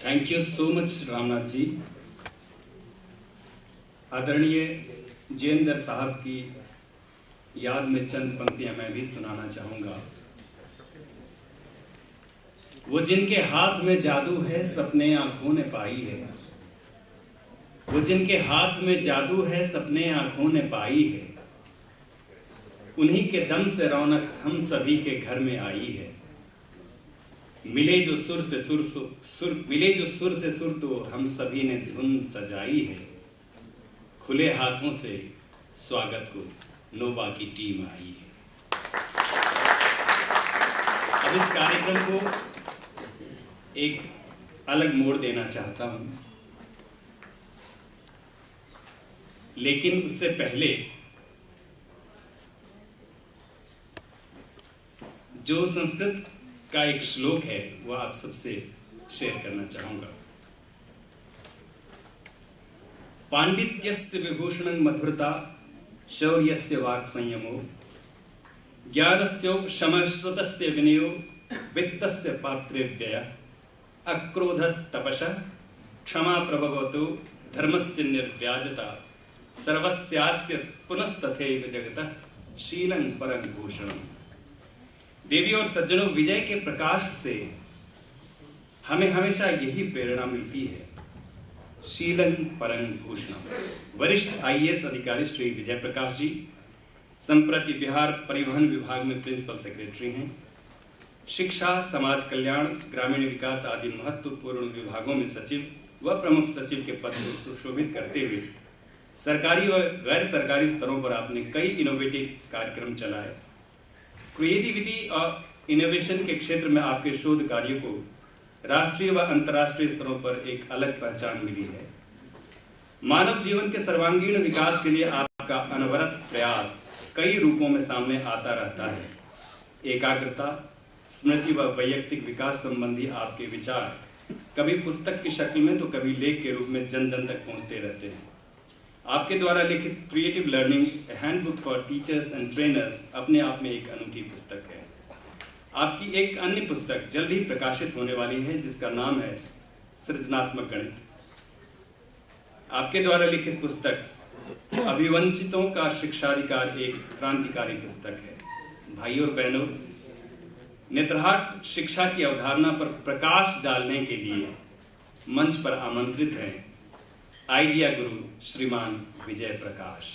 Thank you so much Ramnath ji. आदरणीय जेएनदर साहब की याद में चंद पंक्तियां मैं भी सुनाना चाहूँगा। वो जिनके हाथ में जादू है सपने आँखों ने पाई है, वो जिनके हाथ में जादू है सपने आँखों ने पाई है, उन्हीं के दम से रौनक हम सभी के घर में आई है। मिले जो सुर से सुर तो हम सभी ने धुन सजाई है। खुले हाथों से स्वागत को नोवा की टीम आई है। अब इस कार्यक्रम को एक अलग मोड़ देना चाहता हूं, लेकिन उससे पहले जो संस्कृत का एक श्लोक है वह आप सबसे शेयर करना चाहूंगा। पांडित्यस्य विभूषणं मधुरता, शौर्यस्य वाक् संयमो, ज्ञानस्योपशमश्रुतस्य विनयो, वित्तस्य पात्रे व्ययः, अक्रोधस्तपसः क्षमा प्रभवतो, धर्मस्य निर्व्याजता, सर्वस्यास्य पुनस्तथैव जगतः शीलं परं भूषणम्। देवी और सज्जनों, विजय के प्रकाश से हमें हमेशा यही प्रेरणा मिलती है, शीलं परं भूषणम्। वरिष्ठ आईएएस अधिकारी श्री विजय प्रकाश जी संप्रति बिहार परिवहन विभाग में प्रिंसिपल सेक्रेटरी हैं। शिक्षा, समाज कल्याण, ग्रामीण विकास आदि महत्वपूर्ण विभागों में सचिव व प्रमुख सचिव के पद को सुशोभित करते हुए सरकारी व गैर सरकारी स्तरों पर आपने कई इनोवेटिव कार्यक्रम चलाए। क्रिएटिविटी और इनोवेशन के क्षेत्र में आपके शोध कार्यों को राष्ट्रीय व अंतर्राष्ट्रीय स्तरों पर एक अलग पहचान मिली है। मानव जीवन के सर्वांगीण विकास के लिए आपका अनवरत प्रयास कई रूपों में सामने आता रहता है। एकाग्रता, स्मृति व वैयक्तिक विकास संबंधी आपके विचार कभी पुस्तक की शक्ल में तो कभी लेख के रूप में जन जन तक पहुंचते रहते हैं। आपके द्वारा लिखित creative learning handbook for teachers and trainers अपने आप में एक अनूठी पुस्तक है। आपकी एक अन्य पुस्तक जल्द ही प्रकाशित होने वाली है जिसका नाम है सृजनात्मक गणित। आपके द्वारा लिखित पुस्तक अभिवंचितों का शिक्षाधिकार एक क्रांतिकारी पुस्तक है। भाइयों और बहनों, नेत्रहाट शिक्षा की अवधारणा पर प्रकाश डालने के लिए मंच पर आमंत्रित हैं आइडिया गुरु श्रीमान विजय प्रकाश।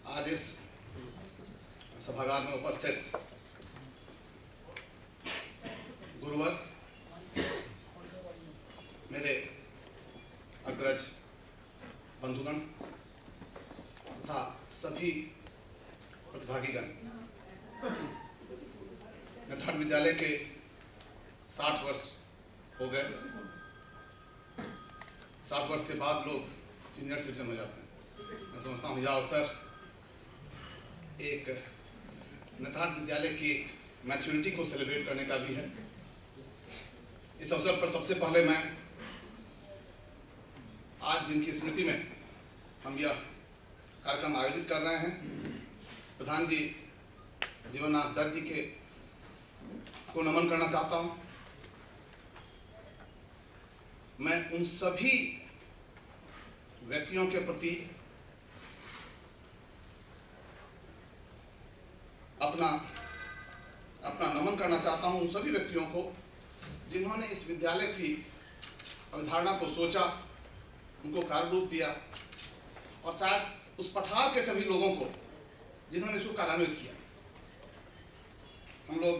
आज इस सभागार में उपस्थित गुरुवर, मेरे अग्रज बंधुगण तथा सभी प्रतिभागीगण, नेत्रहाट विद्यालय के 60 वर्ष हो गए। 60 वर्ष के बाद लोग सीनियर सिटीजन हो जाते हैं। मैं समझता हूँ यह अवसर एक नेत्रहाट विद्यालय की मैच्योरिटी को सेलिब्रेट करने का भी है। इस अवसर पर सबसे पहले मैं आज जिनकी स्मृति में हम यह कार्यक्रम आयोजित कर रहे हैं, प्रधान जी जीवननाथ दत्त जी को नमन करना चाहता हूं। मैं उन सभी व्यक्तियों के प्रति अपना नमन करना चाहता हूं, उन सभी व्यक्तियों को जिन्होंने इस विद्यालय की अवधारणा को सोचा, उनको कार्य रूप दिया, और शायद उस पठार के सभी लोगों को जिन्होंने इसको कार्यान्वित किया। हम लोगों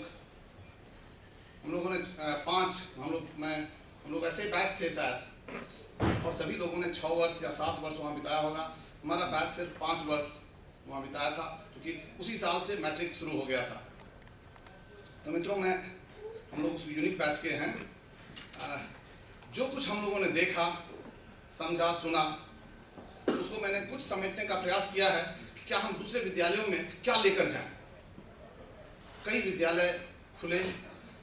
ने हम लोग ऐसे बैच थे शायद और सभी लोगों ने 6 वर्ष या 7 वर्ष वहाँ बिताया होगा। हमारा बैच सिर्फ 5 वर्ष वहाँ बिताया था, क्योंकि उसी साल से मैट्रिक शुरू हो गया था। तो मित्रों, हम लोग उस यूनिक बैच के हैं। जो कुछ हम लोगों ने देखा, समझा, सुना, उसको मैंने कुछ समेटने का प्रयास किया है कि क्या हम दूसरे विद्यालयों में क्या लेकर जाएं। कई विद्यालय खुले,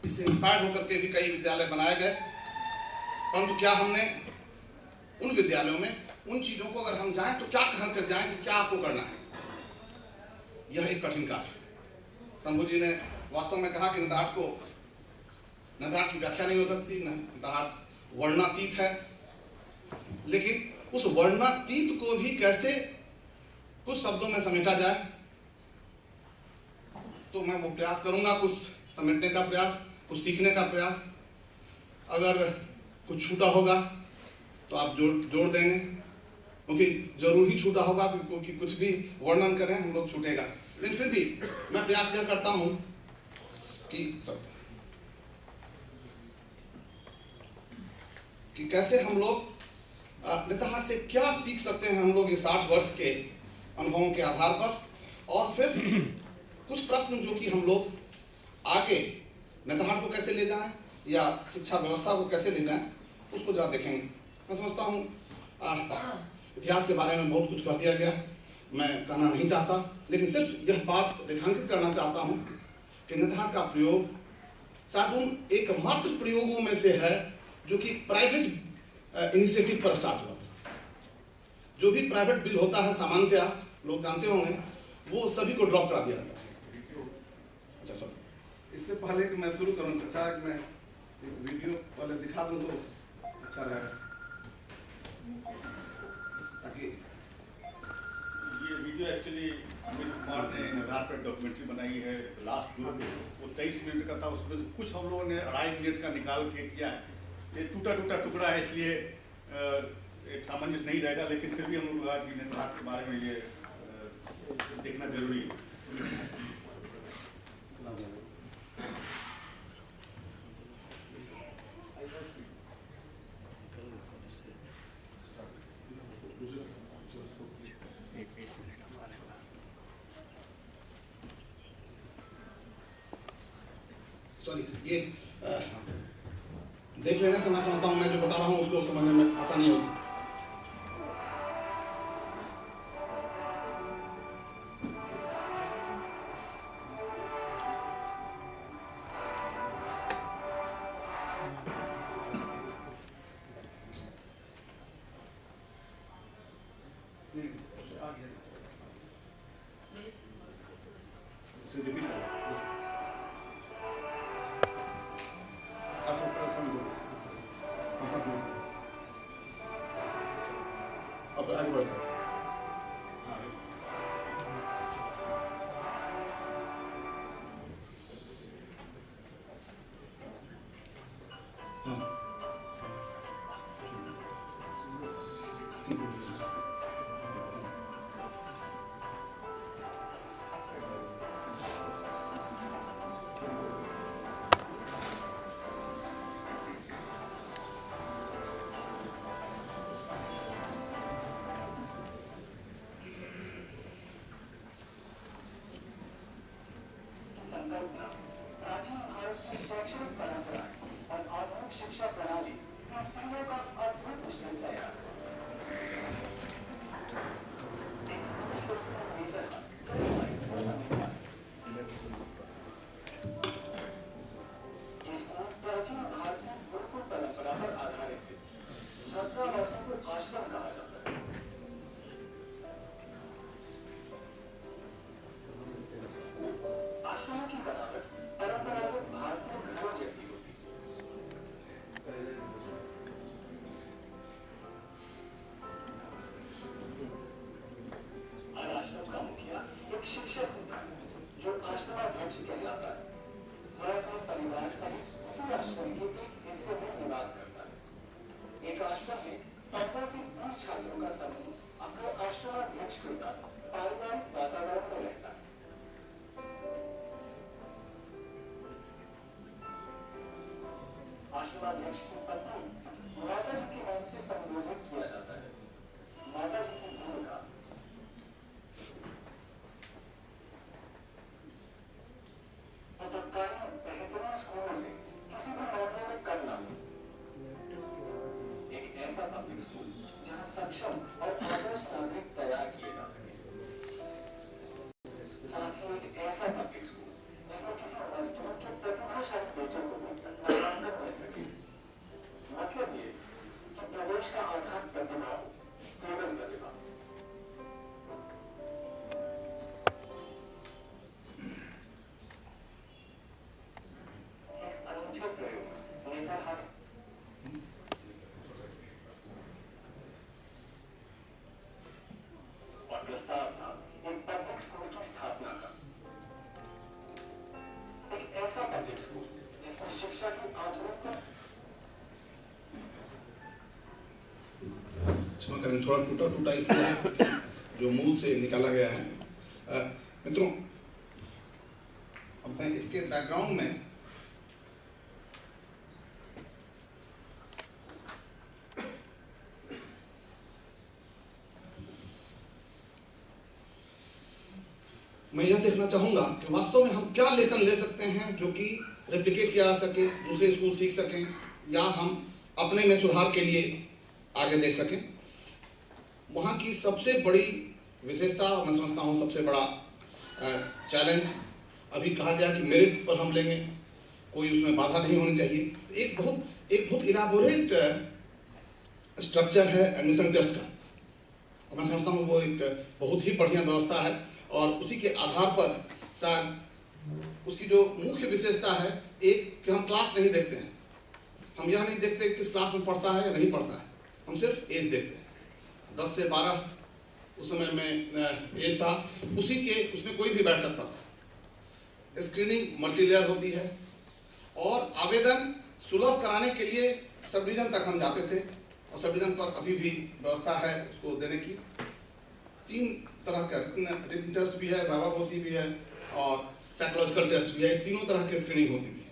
इससे इंस्पायर्ड होकर के भी कई विद्यालय बनाए गए, परंतु क्या हमने उन विद्यालयों में उन चीज़ों को अगर हम जाएं तो क्या कहकर कर जाएं कि क्या आपको करना है। यह एक कठिन कार्य है। शंभू जी ने वास्तव में कहा कि नदाहट की व्याख्या नहीं हो सकती, नदाहट वर्णातीत है, लेकिन उस वर्णातीत को भी कैसे कुछ शब्दों में समेटा जाए, तो मैं वो प्रयास करूंगा, कुछ समेटने का प्रयास, कुछ सीखने का प्रयास। अगर कुछ छूटा होगा तो आप जोड़ देंगे, क्योंकि जरूर ही छूटा होगा, क्योंकि कुछ भी वर्णन करें हम लोग छूटेगा। लेकिन फिर भी मैं प्रयास यह करता हूं कि कैसे हम लोग नेतरहाट से क्या सीख सकते हैं हम लोग ये 60 वर्ष के अनुभवों के आधार पर, और फिर कुछ प्रश्न जो कि हम लोग आगे नेतरहाट को कैसे ले जाएं या शिक्षा व्यवस्था को कैसे ले जाएं, उसको जरा देखेंगे। मैं समझता हूँ इतिहास के बारे में बहुत कुछ कह दिया गया, मैं कहना नहीं चाहता, लेकिन सिर्फ यह बात रेखांकित करना चाहता हूँ कि नेतरहाट का प्रयोग शायद उन एकमात्र प्रयोगों में से है जो कि प्राइवेट इनिशिएटिव पर स्टार्ट हुआ था। जो भी प्राइवेट बिल होता है सामान्यतया लोग जानते होंगे, वो सभी को ड्रॉप करा दिया जाता है। अच्छा सॉरी, इससे पहले कि मैं शुरू करूँ, अच्छा मैं वीडियो पहले दिखा दूँ तो अच्छा रहेगा, ताकि ये वीडियो एक्चुअली अमित कुमार ने नेतरहाट पर डॉक्यूमेंट्री बनाई है लास्ट ग्रुप, वो 23 मिनट का था, उसमें से कुछ हम लोगों ने 2.5 मिनट का निकाल के किया है। ये टूटा टुकड़ा है, इसलिए एक सामंजस्य नहीं रहेगा, लेकिन फिर भी हम लोग लगा कि नेतरहाट के बारे में ये देखना जरूरी है। सॉरी, ये देख लेने से मैं समझता हूँ मैं जो बता रहा हूँ उसको समझने में आसानी होगी। संकल्पना प्राचीन भारत की शैक्षणिक परंपरा और आधुनिक शिक्षा प्रणाली तीनों का अद्भुत मिश्रण तैयार। प्राचीन भारतीय गुरुकुल परंपरा पर आधारित है। छात्रावासों को आश्रम कहा जाता है। आश्रमों की बनावट परंपरागत भारतीय घरों जैसी होती है। हर आश्रम का मुखिया एक शिक्षक होता है, जो आश्रमाध्यक्ष कहलाता है। वह अपने परिवार सहित उसी आश्रम के एक हिस्से में निवास करता है। एक आश्रम में 15 से 20 छात्रों का समूह अपने आश्रमाध्यक्ष के साथ पारिवारिक वातावरण में रहता है। आश्रमाध्यक्ष की पत्नी माता जी के नाम से संबोधित और आदर्श नागरिक तैयार किए जा सके। साथ ही एक ऐसा पब्लिक स्कूल जिसमें किसी मजदूर के प्रतिभाशाली बेटे को भी नामांकन मिल सके। मतलब ये कि प्रवेश का आधार प्रतिभा हो, केवल प्रतिभा। एक अनूठा प्रयोग नेतरहाट और प्रस्ताव था एक पब्लिक स्कूल की स्थापना का। एक ऐसा पब्लिक स्कूल जिसमें शिक्षा की आधुनिकता। क्षमा करें, थोड़ा टूटा टूटा इसलिए जो मूल से निकाला गया है। मित्रों, अब मैं इसके बैकग्राउंड में मैं यह देखना चाहूंगा कि वास्तव में हम क्या लेसन ले सकते हैं जो कि रेप्लिकेट किया जा सके, दूसरे स्कूल सीख सकें, या हम अपने में सुधार के लिए आगे देख सकें। वहाँ की सबसे बड़ी विशेषता, मैं समझता हूँ सबसे बड़ा चैलेंज, अभी कहा गया कि मेरिट पर हम लेंगे, कोई उसमें बाधा नहीं होनी चाहिए। एक बहुत इलाबोरेट स्ट्रक्चर है एडमिशन टेस्ट का, और मैं समझता हूँ वो एक बहुत ही बढ़िया व्यवस्था है। और उसी के आधार पर शायद उसकी जो मुख्य विशेषता है, एक कि हम क्लास नहीं देखते हैं, हम यह नहीं देखते किस क्लास में पढ़ता है या नहीं पढ़ता है, हम सिर्फ एज देखते हैं। 10 से 12 उस समय में एज था, उसमें कोई भी बैठ सकता था। स्क्रीनिंग मल्टीलेयर होती है और आवेदन सुलभ कराने के लिए सब डिवीजन तक हम जाते थे, और सब डिवीजन पर अभी भी व्यवस्था है उसको देने की। 3 तरह का रिटन टेस्ट भी है, वाइवा वोसी भी है और साइकोलॉजिकल टेस्ट भी है। तीनों तरह की स्क्रीनिंग होती थी।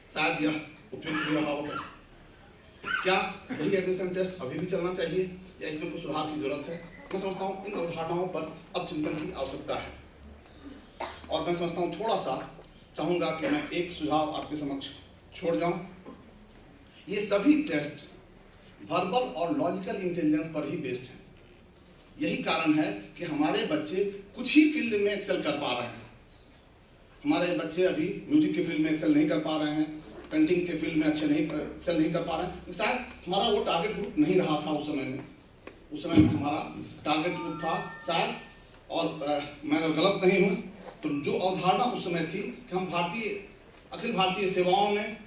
शायद यह उपयुक्त भी रहा होगा। क्या यही एडमिशन टेस्ट अभी भी चलना चाहिए या इसमें कुछ सुधार की जरूरत है? मैं समझता हूँ इन अवधारणाओं पर अब चिंतन की आवश्यकता है। और मैं समझता हूँ थोड़ा सा चाहूँगा कि मैं एक सुझाव आपके समक्ष छोड़ जाऊँ। ये सभी टेस्ट वर्बल और लॉजिकल इंटेलिजेंस पर ही बेस्ड हैं। यही कारण है कि हमारे बच्चे कुछ ही फील्ड में एक्सेल कर पा रहे हैं। हमारे बच्चे अभी म्यूजिक के फील्ड में एक्सेल नहीं कर पा रहे हैं, पेंटिंग के फील्ड में एक्सेल नहीं कर पा रहे हैं। शायद हमारा वो टारगेट ग्रुप नहीं रहा था उस समय में। उस समय में हमारा टारगेट ग्रुप था शायद, और मैं अगर गलत नहीं हूँ तो जो अवधारणा उस समय थी कि हम अखिल भारतीय सेवाओं में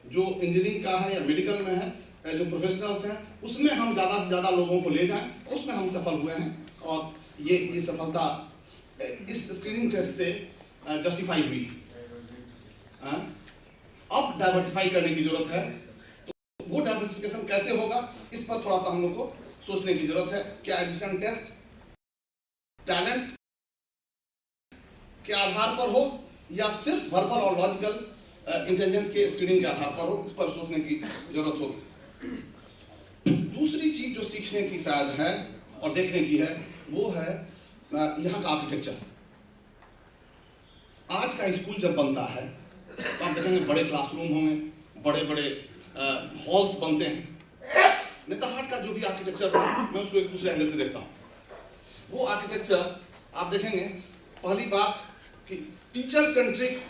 जो इंजीनियरिंग का है या मेडिकल में है, जो प्रोफेशनल्स हैं, उसमें हम ज़्यादा से ज़्यादा लोगों को ले जाएं, उसमें हम सफल हुए हैं। और ये सफलता इस स्क्रीनिंग टेस्ट से जस्टिफाई हुई। अब डाइवर्सिफाई करने की जरूरत है, तो वो डाइवर्सिफिकेशन कैसे होगा इस पर थोड़ा सा हम लोग को सोचने की जरूरत है। क्या एडमिशन टेस्ट टैलेंट के आधार पर हो या सिर्फ वर्बल और लॉजिकल इंटेलिजेंस के स्क्रीनिंग के आधार पर हो, इस पर सोचने की जरूरत होगी। दूसरी चीज जो सीखने की शायद है और देखने की है वो है यहाँ का आर्किटेक्चर। आज का स्कूल जब बनता है तो आप देखेंगे बड़े क्लासरूम होंगे, बड़े बड़े हॉल्स बनते हैं। नेतरहाट का जो भी आर्किटेक्चर बना, मैं उसको एक दूसरे एंगल से देखता हूँ। वो आर्किटेक्चर आप देखेंगे, पहली बात कि टीचर सेंट्रिक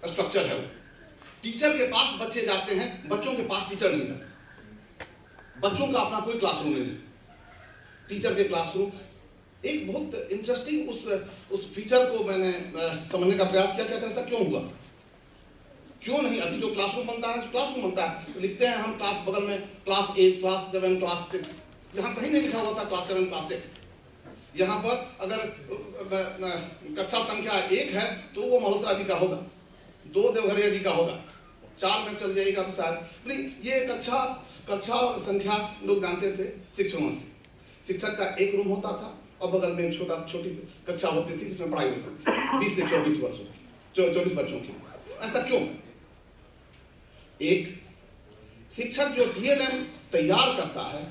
स्ट्रक्चर है। वो टीचर के पास बच्चे जाते हैं, बच्चों के पास टीचर नहीं जाते। बच्चों का अपना कोई क्लासरूम नहीं, टीचर के क्लासरूम। एक बहुत इंटरेस्टिंग उस फीचर को मैंने समझने का प्रयास किया कि आखिर ऐसा क्यों हुआ, क्यों नहीं। अभी जो क्लासरूम बनता है क्लासरूम बनता है, तो लिखते हैं हम क्लास बगल में क्लास 8, क्लास 7, क्लास 6, यहाँ कहीं नहीं लिखा हुआ था क्लास 7, क्लास 6। यहाँ पर अगर कक्षा संख्या 1 है तो वो मल्होत्रा जी का होगा, 2 देवघरिया जी का होगा, 4 में चल जाएगा तो शायद नहीं। ये कक्षा संख्या लोग जानते थे शिक्षकों से। शिक्षक का एक रूम होता था और बगल में छोटी कक्षा होती थी जिसमें पढ़ाई होती थी 20 से 24 बच्चों की। ऐसा क्यों? एक शिक्षक जो DLM तैयार करता है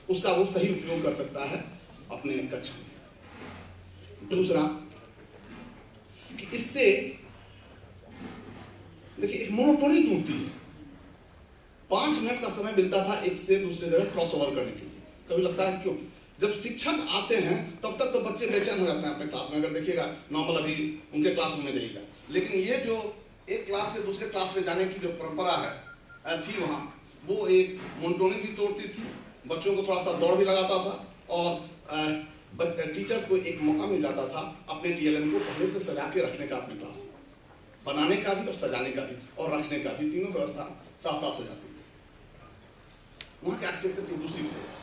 उसका वो सही उपयोग कर सकता है अपने कक्षा में। दूसरा कि इससे देखिए एक मोनोटोनी टूटती है। 5 मिनट का समय मिलता था एक से दूसरे जगह क्रॉस ओवर करने के लिए। कभी लगता है क्यों, जब शिक्षक आते हैं तब तक तो बच्चे बेचैन हो जाते हैं अपने क्लास में। अगर देखिएगा नॉर्मल अभी उनके क्लासरूम में जाइएगा, लेकिन ये जो एक क्लास से दूसरे क्लास में जाने की जो परंपरा है थी वहाँ, वो एक मोनोटोनी भी तोड़ती थी, बच्चों को थोड़ा सा दौड़ भी लगाता था, और टीचर्स को एक मौका मिल जाता था अपने टीएलएम को पहले से सजा के रखने का, अपने क्लास में बनाने का भी और सजाने का भी और रखने का भी, तीनों व्यवस्था साथ साथ हो जाती थी। वहाँ के आर्किटेक्चर की दूसरी विशेषता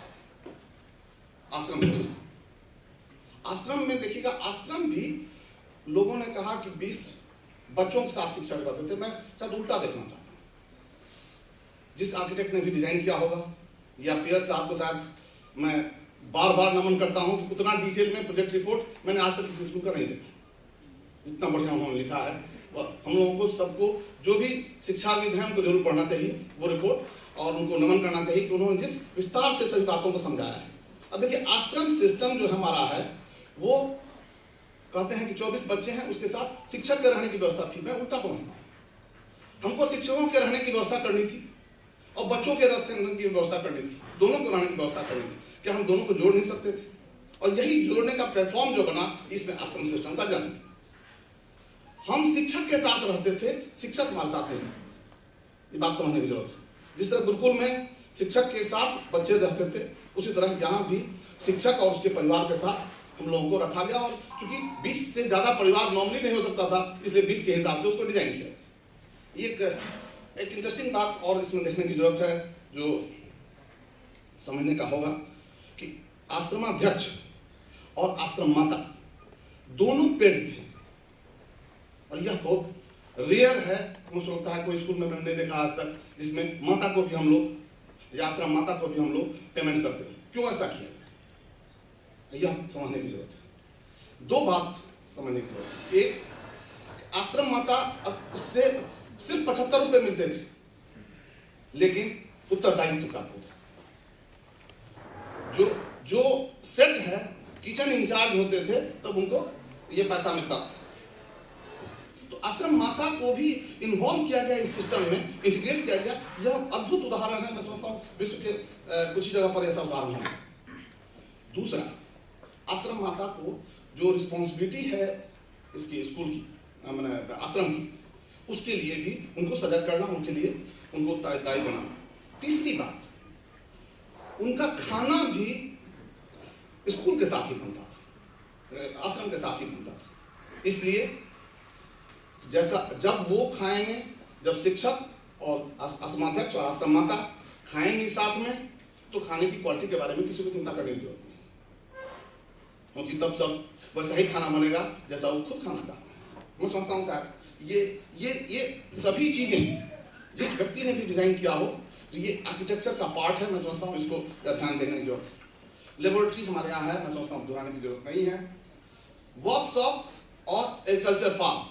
आश्रम सिस्टम। आश्रम में देखिएगा, आश्रम भी लोगों ने कहा कि 20 बच्चों के साथ शिक्षा करते थे। मैं शायद उल्टा देखना चाहता हूँ। जिस आर्किटेक्ट ने भी डिजाइन किया होगा, या पियर्स साहब को शायद मैं बार बार नमन करता हूँ कि उतना डिटेल में प्रोजेक्ट रिपोर्ट मैंने आज तक किसी स्कूल का नहीं देखा, जितना बढ़िया उन्होंने लिखा है। और हम लोगों को सबको जो भी शिक्षाविद हैं उनको जरूर पढ़ना चाहिए वो रिपोर्ट, और उनको नमन करना चाहिए कि उन्होंने जिस विस्तार से सभी बातों को समझाया है। अब देखिए, आश्रम सिस्टम जो हमारा है वो कहते हैं कि 24 बच्चे हैं, उसके साथ शिक्षक के रहने की व्यवस्था थी। मैं उल्टा समझता हूँ। हमको शिक्षकों के रहने की व्यवस्था करनी थी और बच्चों के रहने की व्यवस्था करनी थी, दोनों को रहने की व्यवस्था करनी थी। क्या हम दोनों को जोड़ नहीं सकते थे? और यही जोड़ने का प्लेटफॉर्म जो बना, इसमें आश्रम सिस्टम का जन्म। हम शिक्षक के साथ रहते थे, शिक्षक हमारे साथ नहीं रहते थे। ये बात समझने की जरूरत है। जिस तरह गुरुकुल में शिक्षक के साथ बच्चे रहते थे, उसी तरह यहाँ भी शिक्षक और उसके परिवार के साथ हम लोगों को रखा गया। और चूंकि 20 से ज्यादा परिवार नॉर्मली नहीं हो सकता था, इसलिए 20 के हिसाब से उसको डिजाइन किया। एक इंटरेस्टिंग बात और इसमें देखने की जरूरत है, जो समझने का होगा कि आश्रमाध्यक्ष और आश्रम माता दोनों पेड थे, और यह बहुत रेयर है। मुझे लगता है कोई स्कूल में मैंने नहीं देखा आज तक जिसमें माता को भी हम लोग, या आश्रम माता को भी हम लोग पेमेंट करते हैं। क्यों ऐसा किया, यह समझने की जरूरत है। 2 बात समझने की जरूरत है। एक, आश्रम माता उससे सिर्फ 75 रुपए मिलते थे, लेकिन उत्तरदायित्व का बोध। जो सेट है, किचन इंचार्ज होते थे, तब उनको ये पैसा मिलता था। तो आश्रम माता को भी इन्वॉल्व किया गया इस सिस्टम में, इंटीग्रेट किया गया। यह अद्भुत उदाहरण है। मैं समझता हूँ विश्व के कुछ ही जगह पर ऐसा उदाहरण है। दूसरा, आश्रम माता को जो रिस्पॉन्सिबिलिटी है इसकी स्कूल की, मैंने आश्रम की, उसके लिए भी उनको सजग करना, उनके लिए उनको उत्तरदायी बनाना। तीसरी बात, उनका खाना भी स्कूल के साथ ही बनता था, आश्रम के साथ ही बनता था। इसलिए जैसा जब वो खाएंगे, जब शिक्षक और आश्रमाध्यक्ष और आश्रम माता खाएंगे साथ में, तो खाने की क्वालिटी के बारे में किसी को चिंता करने की जरूरत नहीं, क्योंकि तब सब वैसा ही खाना बनेगा जैसा वो खुद खाना चाहते हैं। मैं समझता हूँ साहब, ये सभी चीजें जिस व्यक्ति ने भी डिजाइन किया हो, तो ये आर्किटेक्चर का पार्ट है। मैं समझता हूँ इसको ध्यान देने की जरूरत है। लेबोरेटरी हमारे यहाँ है, मैं समझता हूँ दोहराने की जरूरत नहीं है। वर्कशॉप और एग्रीकल्चर फार्म,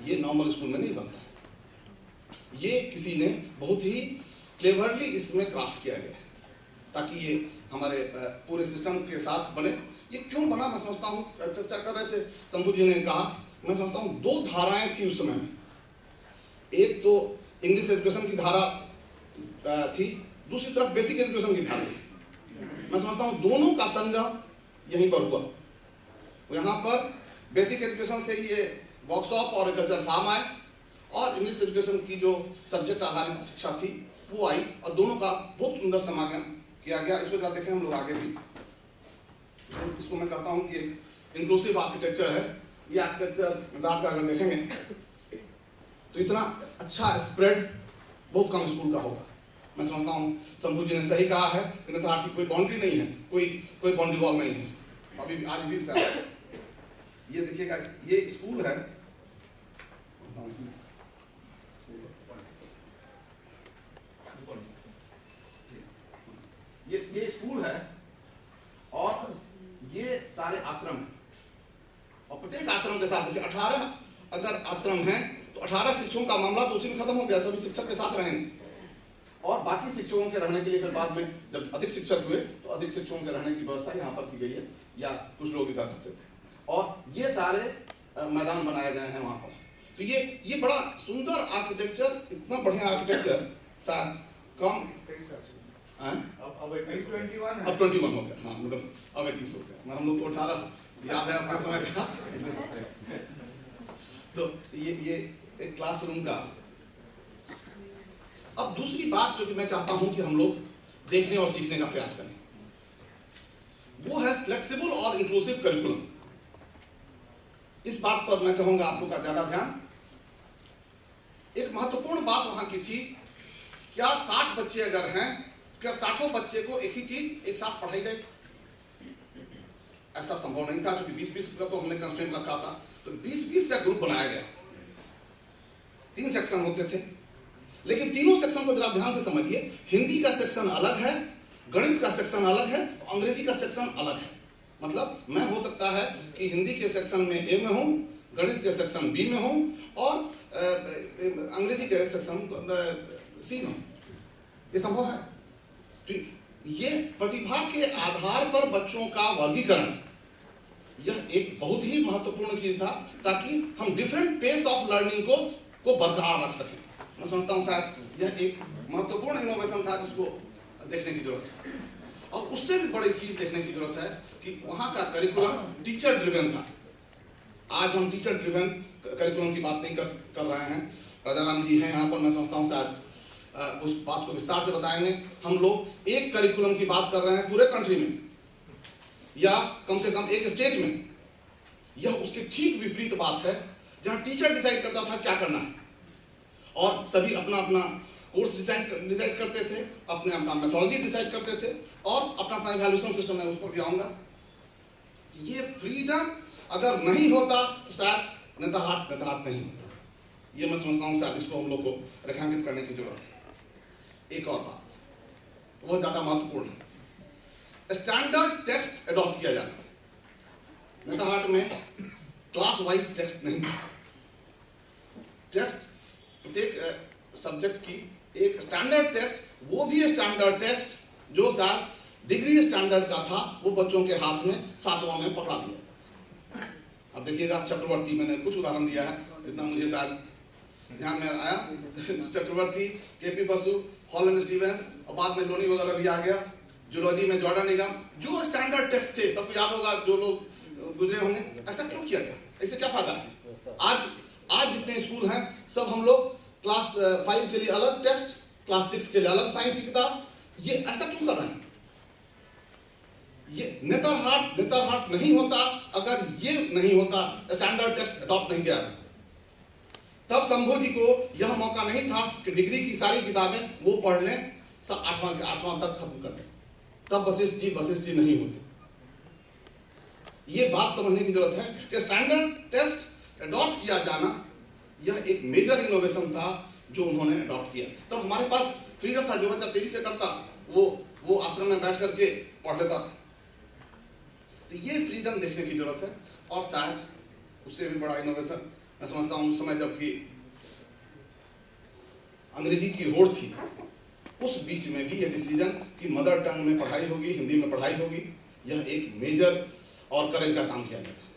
ये नॉर्मल स्कूल में नहीं बनता। ये किसी ने बहुत ही क्लेवरली इसमें क्राफ्ट किया गया है, ताकि ये हमारे पूरे सिस्टम के साथ बने। ये क्यों बना, मैं समझता हूँ, चर्चा कर रहे थे शंभू जी ने कहा, मैं समझता हूँ 2 धाराएं थी उस समय में। एक तो इंग्लिश एजुकेशन की धारा थी, दूसरी तरफ बेसिक एजुकेशन की धारा थी। मैं समझता हूँ दोनों का संगम यहीं पर हुआ। यहाँ पर बेसिक एजुकेशन से ये वर्कशॉप और एग्रीकल्चर फार्म आए, और इंग्लिश एजुकेशन की जो सब्जेक्ट आधारित शिक्षा थी वो आई, और दोनों का बहुत सुंदर समागम किया गया। इसको जरा देखें हम लोग आगे भी। इसको मैं कहता हूँ कि इंक्लूसिव आर्किटेक्चर है। ये आर्किटेक्चर निदान का अगर देखेंगे तो इतना अच्छा स्प्रेड बहुत कम स्कूल का होगा। मैं समझता हूँ शंभू जी ने सही कहा है कि निदान की कोई बाउंड्री नहीं है, कोई बाउंड्री वॉल नहीं है। अभी आज भी ये देखिएगा, ये स्कूल है, ये स्कूल है, और ये सारे आश्रम हैं, और प्रत्येक आश्रम के साथ देखिए 18 अगर आश्रम हैं तो 18 शिक्षकों का मामला तो उसी में खत्म हो गया। सभी शिक्षक के साथ रहेंगे, और बाकी शिक्षकों के रहने के लिए फिर बाद में जब अधिक शिक्षक हुए तो अधिक शिक्षकों के रहने की व्यवस्था यहाँ पर की गई है, या कुछ लोग इधर रहते थे, और ये सारे मैदान बनाए गए हैं वहाँ पर। तो ये बड़ा सुंदर आर्किटेक्चर, इतना बढ़िया आर्किटेक्चर शायद कम, अब 21 अब 21 हो गया, हाँ मतलब अब 21 हो गया, हम लोग को 18 याद है अपना समय का। तो ये एक क्लासरूम का। अब दूसरी बात जो कि मैं चाहता हूं कि हम लोग देखने और सीखने का प्रयास करें, वो है फ्लेक्सिबल और इंक्लूसिव करिकुलम। इस बात पर मैं चाहूंगा आप लोग का ज्यादा ध्यान। एक महत्वपूर्ण बात वहां की थी, क्या 60 बच्चे अगर हैं, क्या 60 बच्चे को एक ही चीज एक साथ पढ़ाई जाए? ऐसा संभव नहीं था, क्योंकि 20-20 का तो हमने कंस्ट्रेंट रखा था। तो 20-20 का ग्रुप बनाया गया, 3 सेक्शन होते थे, लेकिन तीनों सेक्शन को जरा ध्यान से समझिए। हिंदी का सेक्शन अलग है, गणित का सेक्शन अलग है, अंग्रेजी का सेक्शन अलग है। मतलब मैं हो सकता है कि हिंदी के सेक्शन में ए में हूं, गणित के सेक्शन बी में हूं और अंग्रेजी के सेक्शन सी में हूं। ये संभव है। तो ये प्रतिभा के आधार पर बच्चों का वर्गीकरण, यह एक बहुत ही महत्वपूर्ण चीज था, ताकि हम डिफरेंट पेस ऑफ लर्निंग को बरकरार रख सकें। मैं समझता हूं शायद यह एक महत्वपूर्ण इनोवेशन था जिसको देखने की जरूरत है। और उससे भी बड़ी चीज देखने की जरूरत है कि वहां का करिकुलम टीचर ड्रिवन था। आज हम टीचर ड्रिवन करिकुलम की बात नहीं कर रहे हैं। राजाराम जी हैं यहाँ पर, मैं समझता हूँ शायद उस बात को विस्तार से बताएंगे। हम लोग एक करिकुलम की बात कर रहे हैं पूरे कंट्री में, या कम से कम एक स्टेट में। यह उसके ठीक विपरीत बात है, जहां टीचर डिसाइड करता था क्या करना है और सभी अपना अपना कोर्स डिसाइड करते थे, अपने अपना मेथोडोलॉजी डिसाइड करते थे और अपना अपना इवैल्यूएशन सिस्टम है, उस पर भी आऊंगा। ये फ्रीडम अगर नहीं होता तो शायद नेताहाट नहीं होता। ये मैं समझता हूँ शायद इसको हम लोग को रेखांकित करने की जरूरत है। एक और बात, वो ज्यादा महत्वपूर्ण है, स्टैंडर्ड टेक्स्ट अडॉप्ट किया जाना। नेताहाट में क्लास वाइज टेक्स्ट नहीं था। टेक्स्ट प्रत्येक सब्जेक्ट की एक स्टैंडर्ड टेक्स्ट, वो भी स्टैंडर्ड टेक्स्ट जो शायद डिग्री स्टैंडर्ड का था, वो बच्चों के हाथ में 7वां में पकड़ा दिया। अब देखिएगा चक्रवर्ती, मैंने कुछ उदाहरण दिया है, इतना मुझे शायद ध्यान में आया। चक्रवर्ती, केपी बसु, हॉलैंड स्टीवेंस और बाद में लोनी वगैरह भी आ गया। जूलॉजी में जॉर्डन निगम, जो स्टैंडर्ड टेक्स्ट थे, सबको याद होगा जो लोग गुजरे होंगे। ऐसा क्यों किया गया? इससे क्या फायदा है? आज जितने स्कूल हैं सब हम लोग क्लास 5 के लिए अलग टेक्स्ट, क्लास 6 के लिए अलग साइंस की किताब, ये ऐसा क्यों कर रहे हैं? ये नेतरहाट नहीं होता अगर ये नहीं होता, स्टैंडर्ड टेक्स्ट अडॉप्ट नहीं किया। तब शंभू जी को यह मौका नहीं था कि डिग्री की सारी किताबें वो पढ़ लें, सब 8वां तक खत्म कर दें। तब वशिष्ठ जी नहीं होते। ये बात समझने की जरूरत है कि स्टैंडर्ड टेक्स्ट अडॉप्ट किया जाना, यह एक मेजर इनोवेशन था जो उन्होंने अडॉप्ट किया। तब हमारे पास फ्रीडम था, जो बच्चा तेजी से करता वो आश्रम में बैठ करके पढ़ लेता था। तो ये फ्रीडम देखने की जरूरत है। और शायद उससे भी बड़ा इनोवेशन मैं समझता हूँ, उस समय जबकि अंग्रेजी की होड़ थी, उस बीच में भी ये डिसीजन कि मदर टंग में पढ़ाई होगी, हिंदी में पढ़ाई होगी, यह एक मेजर और करेज का काम किया गया था।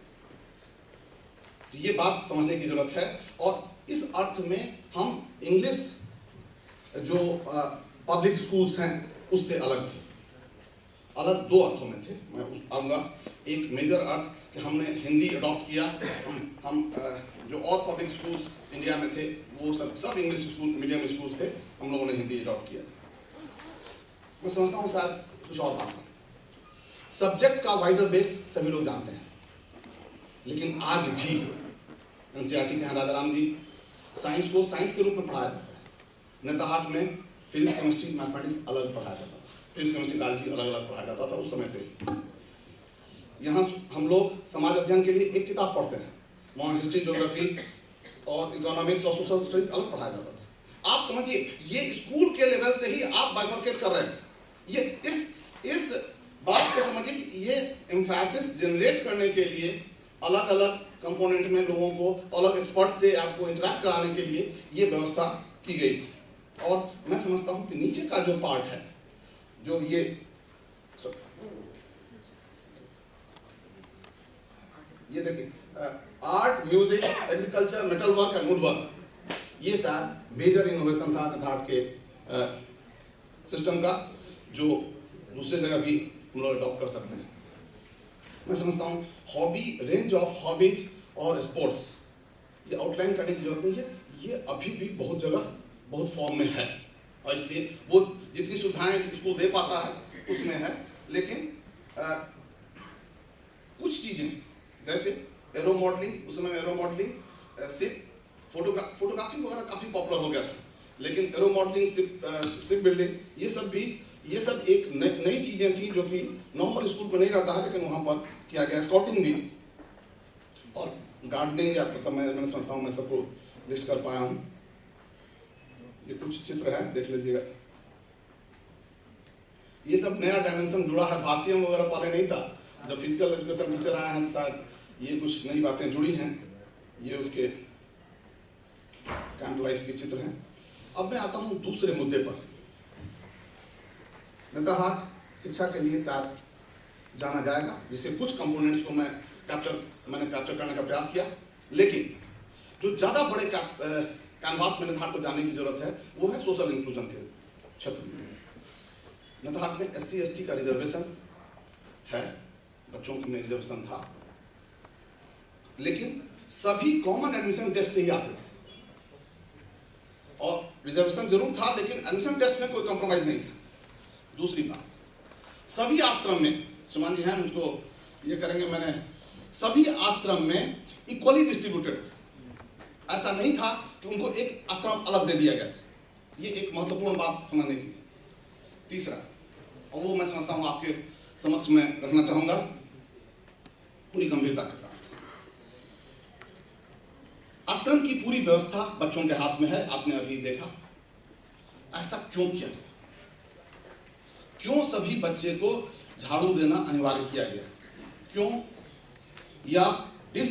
तो ये बात समझने की जरूरत है। और इस अर्थ में हम इंग्लिश जो पब्लिक स्कूल्स हैं उससे अलग थे। अलग 2 अर्थों में थे। मैं आऊँगा। एक मेजर अर्थ कि हमने हिंदी अडॉप्ट किया। हम जो और पब्लिक स्कूल्स इंडिया में थे वो सब इंग्लिश स्कूल, मीडियम स्कूल्स थे, हम लोगों ने हिंदी अडॉप्ट किया। मैं समझता हूँ शायद कुछ और बात है। सब्जेक्ट का वाइडर बेस सभी लोग जानते हैं, लेकिन आज भी एनसीईआरटी के हैं राजाराम जी, साइंस को साइंस के रूप में पढ़ाया जाता है। नेताहाट में फिजिक्स, केमिस्ट्री, मैथमेटिक्स अलग पढ़ाया जाता था। फिजिक्स, केमिस्ट्री, बायोलॉजी अलग अलग पढ़ाया जाता था उस समय से ही। यहाँ हम लोग समाज अध्ययन के लिए एक किताब पढ़ते हैं, वहाँ हिस्ट्री, ज्योग्राफी और इकोनॉमिक्स और सोशल स्टडीज अलग पढ़ाया जाता था। आप समझिए, ये स्कूल के लेवल से ही आप बाइफरकेट कर रहे थे। ये इस बात को समझिए कि ये एम्फेसिस जनरेट करने के लिए अलग अलग कंपोनेंट में लोगों को, अलग एक्सपर्ट से आपको इंटरेक्ट कराने के लिए ये व्यवस्था की गई थी। और मैं समझता हूँ कि नीचे का जो पार्ट है, जो ये देखिए, art, music, agriculture, metal work and would work, ये शायद मेजर इनोवेशन था नेताहाट के सिस्टम का जो दूसरे जगह भी हम लोग अडॉप्ट कर सकते हैं। मैं समझता हूँ हॉबी, रेंज ऑफ हॉबीज और स्पोर्ट्स ये आउटलाइन करने की जरूरत नहीं है, ये अभी भी बहुत जगह बहुत फॉर्म में है और इसलिए वो जितनी सुविधाएं स्कूल दे पाता है उसमें है, लेकिन कुछ चीज़ें जैसे एरो मॉडलिंग, उस समय एरो मॉडलिंग सिर्फ फोटोग्राफी वगैरह काफ़ी पॉपुलर हो गया था, लेकिन एरो मॉडलिंग, शिप बिल्डिंग, ये सब एक नई चीज़ें थी जो कि नॉर्मल स्कूल में नहीं रहता है, लेकिन वहाँ पर किया गया। स्काउटिंग भी और गार्डनिंग, या मतलब मैंने समझता हूँ मैं सबको लिस्ट कर पाया हूँ। ये कुछ चित्र है, देख लीजिएगा। ये सब नया डायमेंशन जुड़ा है, भारतीय वगैरह पहले नहीं था। जब फिजिकल एजुकेशन टीचर आए हैं तो शायद ये कुछ नई बातें जुड़ी हैं। ये उसके कैंप लाइफ के चित्र हैं। अब मैं आता हूँ दूसरे मुद्दे पर। नेतरहाट शिक्षा के लिए शायद जाना जाएगा, जिससे कुछ कंपोनेंट्स को मैंने कैप्चर करने का प्रयास किया, लेकिन जो ज़्यादा बड़े कैनवास में नेतरहाट को जाने की जरूरत है वो है सोशल इंक्लूजन के क्षेत्र में। नेतरहाट में SC/ST का रिजर्वेशन है, बच्चों में रिजर्वेशन था, लेकिन सभी कॉमन एडमिशन टेस्ट से ही आते थे और रिजर्वेशन जरूर था, लेकिन एडमिशन टेस्ट में कोई कॉम्प्रोमाइज नहीं था। दूसरी बात, सभी आश्रम में, श्रीमान जी हैं मुझको ये करेंगे, मैंने सभी आश्रम में इक्वली डिस्ट्रीब्यूटेड थे। ऐसा नहीं था कि उनको एक आश्रम अलग दे दिया गया था। ये एक महत्वपूर्ण बात समझने की। तीसरा, और वो मैं समझता हूँ आपके समक्ष में रखना चाहूँगा पूरी गंभीरता के साथ, आश्रम की पूरी व्यवस्था बच्चों के हाथ में है। आपने अभी देखा ऐसा क्यों किया गया, क्यों सभी बच्चे को झाड़ू देना अनिवार्य किया गया, क्यों, या डिश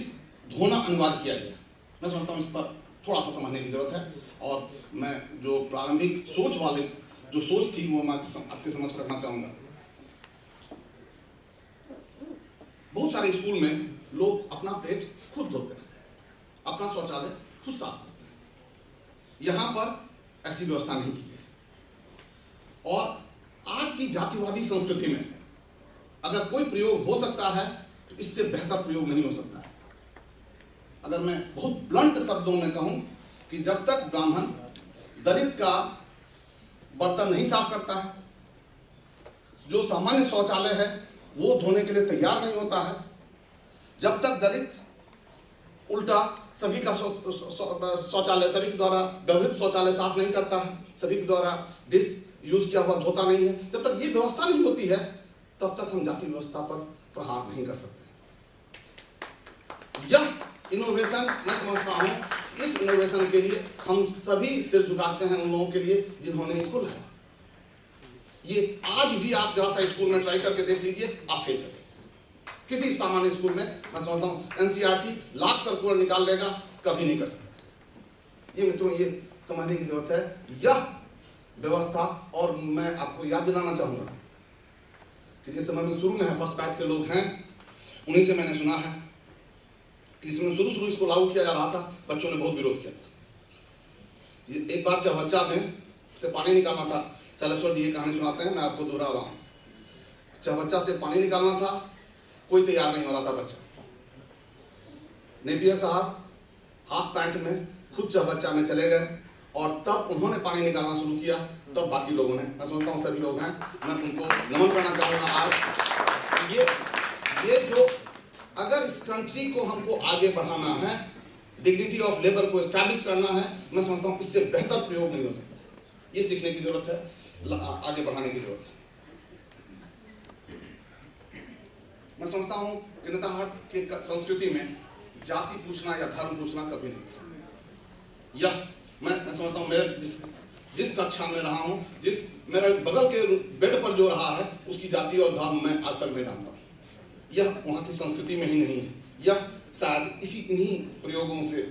धोना अनिवार्य किया गया। मैं समझता हूँ इस पर थोड़ा सा समझने की जरूरत है, और मैं जो प्रारंभिक सोच वाले जो सोच थी वो मैं आपके समक्ष रखना चाहूँगा। बहुत सारे स्कूल में लोग अपना पेट खुद धोते हैं, अपना शौचालय खुद साफ करते हैं। यहाँ पर ऐसी व्यवस्था नहीं की गई। और आज की जातिवादी संस्कृति में अगर कोई प्रयोग हो सकता है तो इससे बेहतर प्रयोग नहीं हो सकता है। अगर मैं बहुत ब्लंट शब्दों में कहूं कि जब तक ब्राह्मण दलित का बर्तन नहीं साफ करता है, जो सामान्य शौचालय है वो धोने के लिए तैयार नहीं होता है, जब तक दलित उल्टा सभी का शौचालय, सभी के द्वारा व्यवहृत शौचालय साफ नहीं करता है, सभी के द्वारा डिश यूज किया हुआ धोता नहीं है, जब तक ये व्यवस्था नहीं होती है तब तक हम जाति व्यवस्था पर प्रहार नहीं कर सकते। यह इनोवेशन मैं समझता हूं, इस इनोवेशन के लिए हम सभी सिर झुकाते हैं उन लोगों के लिए जिन्होंने इसको लाया। ये आज भी आप जरा सा स्कूल में ट्राई करके देख लीजिए, आप फेल कर सकते। किसी सामान्य स्कूल में मैं समझता हूं NCERT लाख सर्कुलर निकाल लेगा, कभी नहीं कर सकता। ये मित्रों ये समझने की जरूरत है यह व्यवस्था। और मैं आपको याद दिलाना चाहूंगा कि जिस समय में शुरू में है फर्स्ट बैच के लोग हैं, उन्हीं से मैंने सुना है कि इसमें शुरू इसको लागू किया जा रहा था, बच्चों ने बहुत विरोध किया था। एक बार चहबच्चा में से पानी निकालना था, सलेश्वर जी ये कहानी सुनाते हैं, मैं आपको दोहरा रहा हूँ। चहबच्चा से पानी निकालना था, कोई तैयार नहीं हो रहा था बच्चा। नेपियर साहब हाफ पैंट में खुद चहबच्चा में चले गए और तब उन्होंने पानी निकालना शुरू किया। तब बाकी लोगों ने, मैं समझता हूँ सभी लोग हैं, मैं उनको नमन करना चाहूँगा। आज ये जो अगर इस कंट्री को हमको आगे बढ़ाना है, डिग्निटी ऑफ लेबर को एस्टैब्लिश करना है, मैं समझता हूँ इससे बेहतर प्रयोग नहीं हो सकता। ये सीखने की जरूरत है, आगे बढ़ाने की जरूरत है। मैं समझता हूँ कि नेतरहाट के संस्कृति में जाति पूछना या धर्म पूछना कभी नहीं था। यह मैं समझता हूँ मेरे जिस कक्षा में रहा हूँ, जिस मेरे बगल के बेड पर जो रहा है, उसकी जाति और धर्म मैं आज तक नहीं जानता। यह वहाँ की संस्कृति में ही नहीं है, यह शायद इन्हीं प्रयोगों से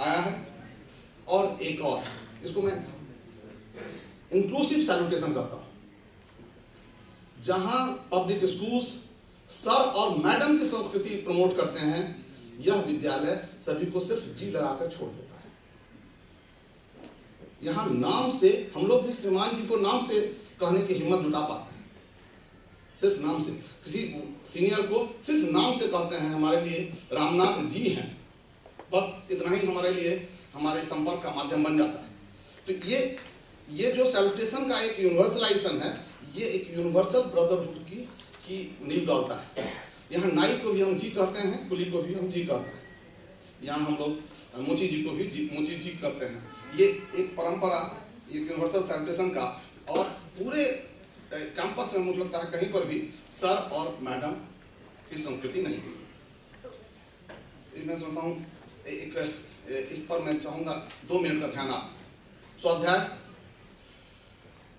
आया है। और एक और, इसको मैं इंक्लूसिव सैल्यूटेशन कहता हूँ। जहाँ पब्लिक स्कूल्स सर और मैडम की संस्कृति प्रमोट करते हैं, यह विद्यालय सभी को सिर्फ जी लगाकर छोड़ देता है। यहाँ नाम से हम लोग भी श्रीमान जी को नाम से कहने की हिम्मत जुटा पाते हैं, सिर्फ नाम से। किसी सीनियर को सिर्फ नाम से कहते हैं हमारे लिए रामनाथ जी हैं, बस इतना ही हमारे लिए हमारे संपर्क का माध्यम बन जाता है। तो ये जो सैल्यूटेशन का एक यूनिवर्सलाइजेशन है, ये एक यूनिवर्सल ब्रदरहुड की नींव डालता है। यहाँ नाई को भी हम जी कहते हैं, कुली को भी हम जी कहते हैं, यहाँ हम लोग मोची जी को भी मोची जी कहते हैं। ये एक परंपरा, ये यूनिवर्सल सैल्यूटेशन का, और पूरे कैंपस में मुझे लगता है कहीं पर भी सर और मैडम की संस्कृति नहीं हुई। मैं समझता हूँ इस पर मैं चाहूँगा 2 मिनट का ध्यान। आप स्वाध्याय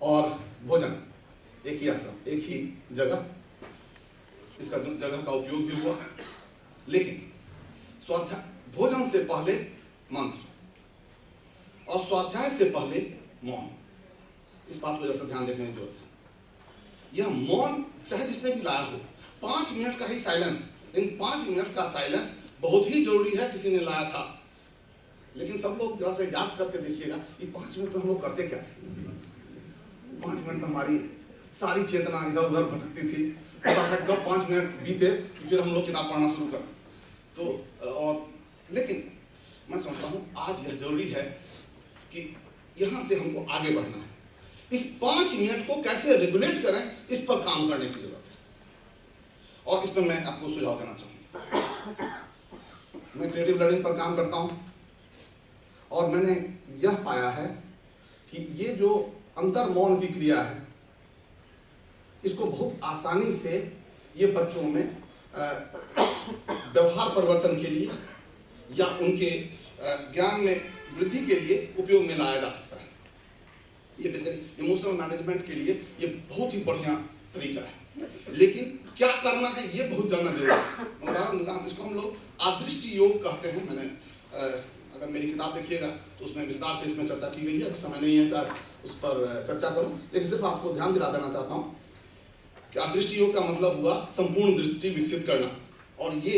और भोजन एक ही आश्रम, एक ही जगह, इसका जगह का उपयोग भी हुआ, लेकिन स्वाध्याय भोजन से पहले मंत्र और स्वाध्याय से पहले मौन, इस बात को जरा सा ध्यान देखने की जरूरत है। यह मौन चाहे जिसने भी लाया हो, 5 मिनट का ही साइलेंस, लेकिन 5 मिनट का साइलेंस बहुत ही जरूरी है। किसी ने लाया था, लेकिन सब लोग जरा सा याद करके देखिएगा, ये 5 मिनट में हम लोग करते क्या थे? 5 मिनट में हमारी सारी चेतना इधर उधर भटकती थी, पता था कब 5 मिनट बीते फिर हम लोग किताब पढ़ना शुरू करें। तो और लेकिन मैं समझता हूँ आज यह जरूरी है कि यहाँ से हमको आगे बढ़ना है। इस 5 मिनट को कैसे रेगुलेट करें, इस पर काम करने की जरूरत है। और इसमें मैं आपको सुझाव देना चाहूँगा। मैं क्रिएटिव लर्निंग पर काम करता हूँ और मैंने यह पाया है कि ये जो अंतर मौन की क्रिया है, इसको बहुत आसानी से ये बच्चों में व्यवहार परिवर्तन के लिए या उनके ज्ञान में वृद्धि के लिए उपयोग में लाया जा सकता है। ये बेसिकली इमोशनल मैनेजमेंट के लिए ये बहुत ही बढ़िया तरीका है, लेकिन क्या करना है ये बहुत जानना जरूरी है। उदाहरण दूंगा, इसको हम लोग अदृष्टि योग कहते हैं। मैंने अगर मेरी किताब देखिएगा तो उसमें विस्तार से इसमें चर्चा की गई है। अभी समय नहीं है सर उस पर चर्चा करूं, लेकिन सिर्फ आपको ध्यान दिला देना चाहता हूं कि अदृष्टि योग का मतलब हुआ संपूर्ण दृष्टि विकसित करना। और ये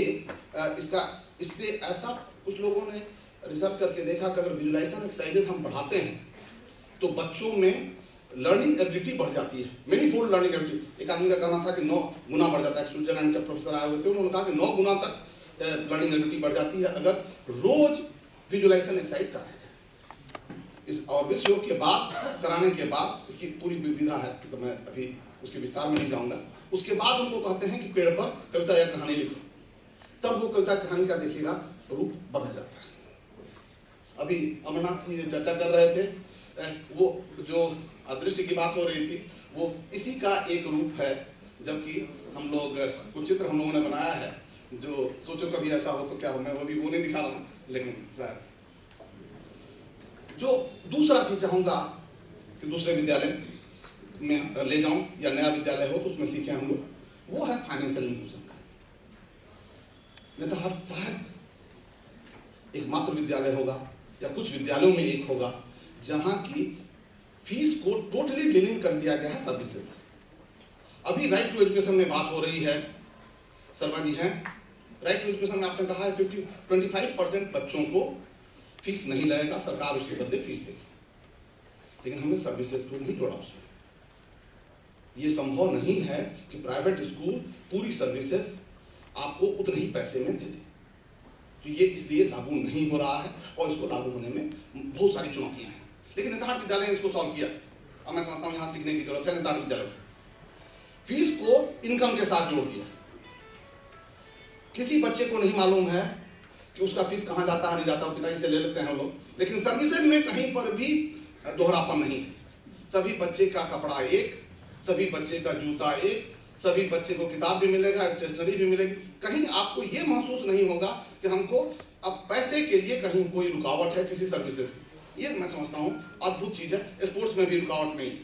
इससे ऐसा कुछ लोगों ने रिसर्च करके देखा कि अगर विजुअलाइजेशन एक्सरसाइजेस हम बढ़ाते हैं तो बच्चों में लर्निंग एबिलिटी बढ़ जाती है, मेनी फोल्ड लर्निंग एबिलिटी। एक आदमी का कहना था कि 9 गुना बढ़ जाता है। स्विट्जरलैंड के प्रोफेसर आए हुए थे, उन्होंने कहा कि 9 गुना तक लर्निंग एबिलिटी बढ़ जाती है अगर रोज विजुअलाइजेशन एक्सरसाइज कराया जाए। इस और विश्व योग के बाद कराने के बाद इसकी पूरी विविधा है, तो मैं अभी उसके विस्तार में नहीं जाऊंगा। उसके बाद उनको कहते हैं कि पेड़ पर कविता या कहानी लिखो, तब वो कविता कहानी का देखिएगा रूप बदल जाता है। अभी अमरनाथ जी चर्चा कर रहे थे, वो जो अदृष्टि की बात हो रही थी, वो इसी का एक रूप है। जबकि हम लोग कुछ चित्र हम लोगों ने बनाया है, जो सोचो कभी ऐसा हो तो क्या हो, मैं वो नहीं दिखा रहा हूँ, लेकिन शायद जो दूसरा चीज चाहूंगा कि दूसरे विद्यालय में ले जाऊं या नया विद्यालय हो तो उसमें सीखें हम लोग, वो है फाइनेंशियल इंक्लूजन। नहीं तो हर शायद एकमात्र विद्यालय होगा या कुछ विद्यालयों में एक होगा जहां की फीस को टोटली डिलिंक कर दिया गया है सर्विसेज से। अभी राइट टू एजुकेशन में बात हो रही है, शर्मा जी हैं, राइट टू एजुकेशन में आपने कहा है 25% बच्चों को फीस नहीं लगेगा, सरकार उसके बदले फीस देगी, लेकिन हमने सर्विसेज को नहीं जोड़ा उसमें। ये संभव नहीं है कि प्राइवेट स्कूल पूरी सर्विसेज आपको उतने ही पैसे में दे दे। तो ये इसलिए लागू नहीं हो रहा है और इसको लागू होने में बहुत सारी चुनौतियां हैं, लेकिन नेताहट विद्यालय ने इसको सॉल्व किया। अब मैं समझता हूँ यहाँ सीखने की जरूरत है। नेताहट विद्यालय से फीस को इनकम के साथ जोड़ दिया। किसी बच्चे को नहीं मालूम है कि उसका फीस कहाँ जाता है नहीं जाता, पिताजी से ले लेते हैं लोग, लेकिन सर्विसेज में कहीं पर भी दोहरापन नहीं है। सभी बच्चे का कपड़ा एक, सभी बच्चे का जूता एक, सभी बच्चे को किताब भी मिलेगा, स्टेशनरी भी मिलेगी। कहीं आपको ये महसूस नहीं होगा कि हमको अब पैसे के लिए कहीं कोई रुकावट है किसी सर्विसेज की। ये मैं समझता हूँ अद्भुत चीज़ है। स्पोर्ट्स में भी रुकावट नहीं है,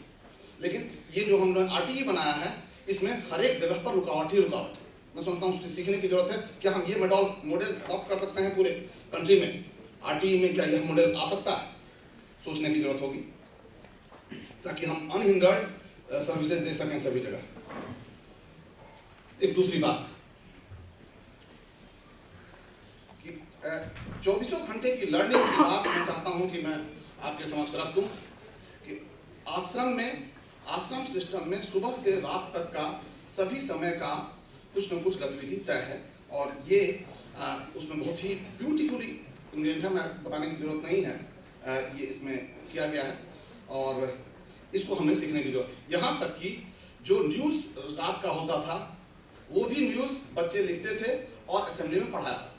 लेकिन ये जो हमने RTE बनाया है इसमें हर एक जगह पर रुकावट ही रुकावट है। मैं समझता हूँ सीखने की जरूरत है। क्या हम ये मॉडल अडॉप्ट कर सकते हैं पूरे कंट्री में? RTE में क्या यह मॉडल आ सकता है? सोचने की जरूरत होगी ताकि हम अनहिंडर्ड सर्विसेज दे सकें सभी जगह। एक दूसरी बात कि 24 घंटे की लर्निंग की बात मैं चाहता हूं कि मैं आपके समक्ष रख दूं कि आश्रम सिस्टम में सुबह से रात तक का सभी समय का कुछ न कुछ गतिविधि तय है, और ये उसमें बहुत ही ब्यूटीफुली इंडियन है, मैं बताने की जरूरत नहीं है, ये इसमें किया गया है और इसको हमें सीखने की जरूरत है। यहाँ तक कि जो न्यूज़ रात का होता था वो भी न्यूज़ बच्चे लिखते थे और असेंबली में पढ़ाया जाता था।